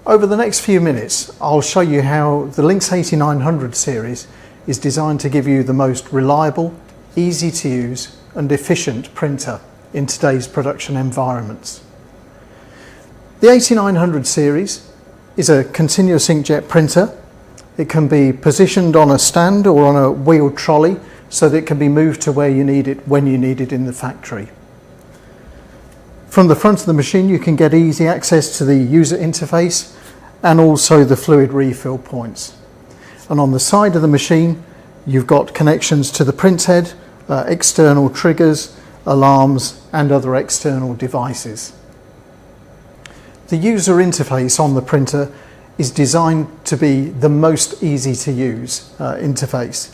Over the next few minutes, I'll show you how the Linx 8900 series is designed to give you the most reliable, easy to use and efficient printer in today's production environments. The 8900 series is a continuous inkjet printer. It can be positioned on a stand or on a wheeled trolley so that it can be moved to where you need it when you need it in the factory. From the front of the machine you can get easy access to the user interface and also the fluid refill points. And on the side of the machine you've got connections to the printhead, external triggers, alarms and other external devices. The user interface on the printer is designed to be the most easy to use interface,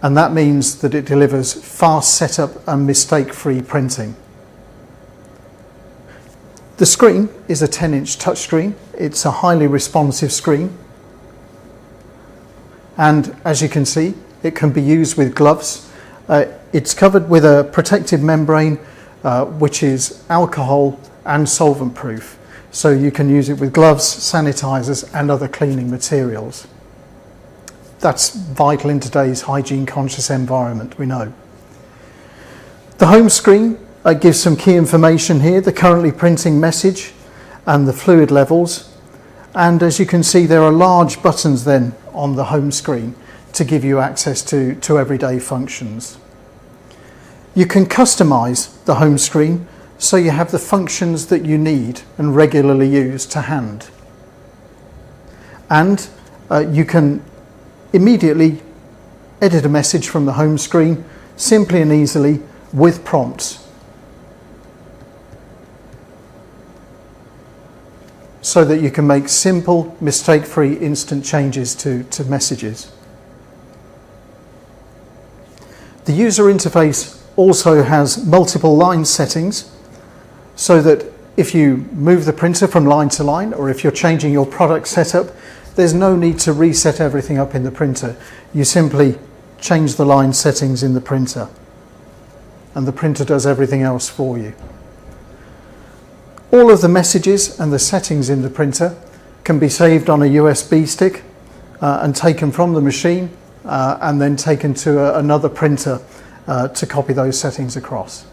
and that means that it delivers fast setup and mistake-free printing. The screen is a 10-inch touchscreen. It's a highly responsive screen, and as you can see it can be used with gloves. It's covered with a protective membrane which is alcohol and solvent proof, so you can use it with gloves, sanitizers and other cleaning materials. That's vital in today's hygiene conscious environment, we know. The home screen gives some key information here, the currently printing message and the fluid levels, and as you can see there are large buttons then on the home screen to give you access to everyday functions. You can customize the home screen so you have the functions that you need and regularly use to hand. And you can immediately edit a message from the home screen simply and easily with prompts, so that you can make simple, mistake-free, instant changes to messages. The user interface also has multiple line settings, so that if you move the printer from line to line, or if you're changing your product setup, there's no need to reset everything up in the printer. You simply change the line settings in the printer, and the printer does everything else for you. All of the messages and the settings in the printer can be saved on a USB stick and taken from the machine and then taken to another printer to copy those settings across.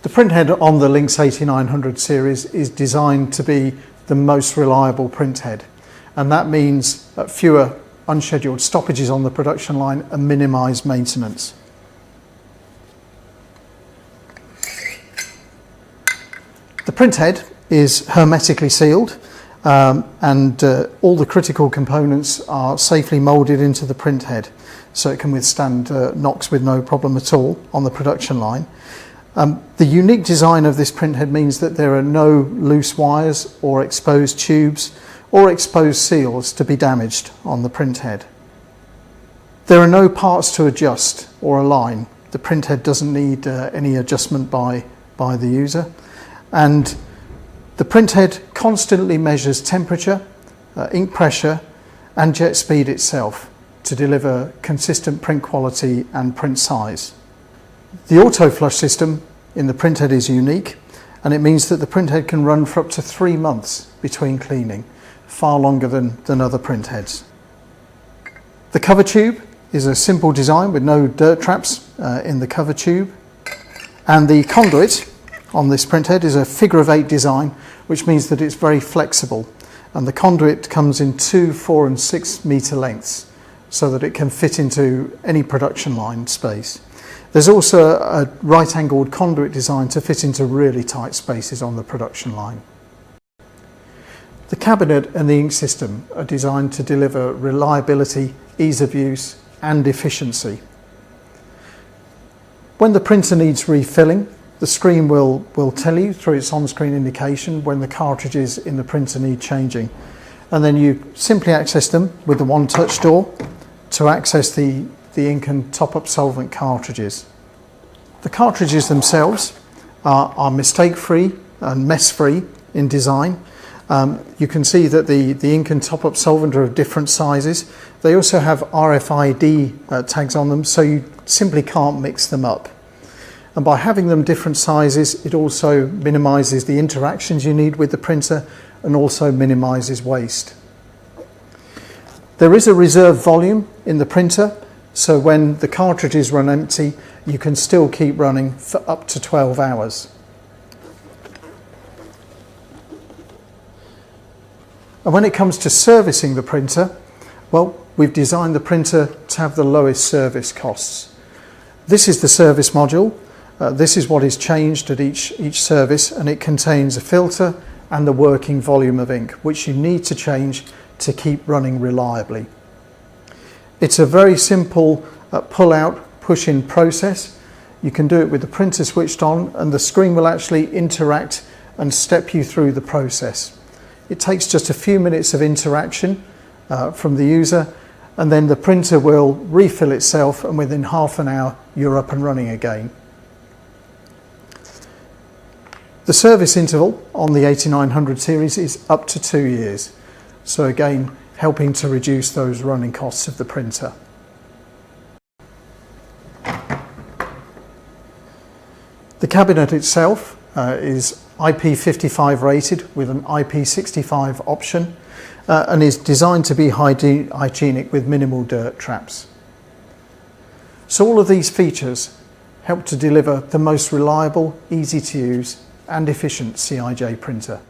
The printhead on the Linx 8900 series is designed to be the most reliable printhead, and that means fewer unscheduled stoppages on the production line and minimised maintenance. The printhead is hermetically sealed and all the critical components are safely moulded into the printhead, so it can withstand knocks with no problem at all on the production line. The unique design of this printhead means that there are no loose wires or exposed tubes or exposed seals to be damaged on the printhead. There are no parts to adjust or align. The printhead doesn't need any adjustment by the user, and the printhead constantly measures temperature, ink pressure and jet speed itself to deliver consistent print quality and print size. The auto flush system in the printhead is unique, and it means that the printhead can run for up to 3 months between cleaning, far longer than other printheads. The cover tube is a simple design with no dirt traps in the cover tube, and the conduit on this printhead is a figure of 8 design, which means that it's very flexible, and the conduit comes in 2, 4 and 6 metre lengths so that it can fit into any production line space. There's also a right-angled conduit design to fit into really tight spaces on the production line. The cabinet and the ink system are designed to deliver reliability, ease of use and efficiency. When the printer needs refilling, the screen will tell you through its on-screen indication when the cartridges in the printer need changing, and then you simply access them with the one touch door to access the ink and top-up solvent cartridges. The cartridges themselves are mistake-free and mess-free in design. You can see that the ink and top-up solvent are of different sizes. They also have RFID tags on them, so you simply can't mix them up. And by having them different sizes, it also minimises the interactions you need with the printer and also minimises waste. There is a reserve volume in the printer, so when the cartridges run empty, you can still keep running for up to 12 hours. And when it comes to servicing the printer, well, we've designed the printer to have the lowest service costs. This is the service module. This is what is changed at each service, and it contains a filter and the working volume of ink, which you need to change to keep running reliably. It's a very simple pull-out, push-in process. You can do it with the printer switched on, and the screen will actually interact and step you through the process. It takes just a few minutes of interaction from the user, and then the printer will refill itself, and within half an hour you're up and running again. The service interval on the 8900 series is up to 2 years, so again helping to reduce those running costs of the printer. The cabinet itself is IP55 rated with an IP65 option and is designed to be hygienic with minimal dirt traps. So all of these features help to deliver the most reliable, easy to use and efficient CIJ printer.